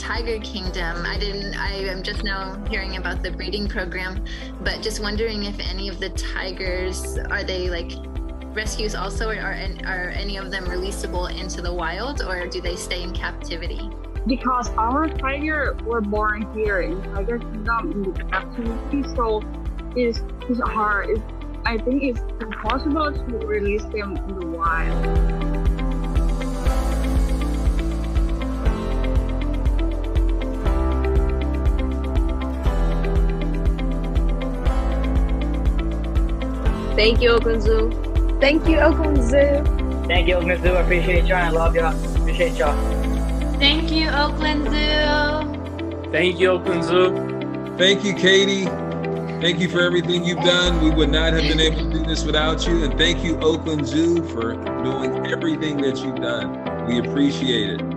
Tiger Kingdom, I am just now hearing about the breeding program, but just wondering if any of the tigers, are they like rescues also, or are any of them releasable into the wild, or do they stay in captivity? Because our tiger were born here in Tiger Kingdom in the captivity, so it's hard. I think it's impossible to release them in the wild. Thank you, Oakland Zoo. Thank you, Oakland Zoo. Thank you, Oakland Zoo. I appreciate y'all. I love y'all. Appreciate y'all. Thank you, Oakland Zoo. Thank you, Oakland Zoo. Thank you, Katie. Thank you for everything you've done. We would not have been able to do this without you. And thank you, Oakland Zoo, for doing everything that you've done. We appreciate it.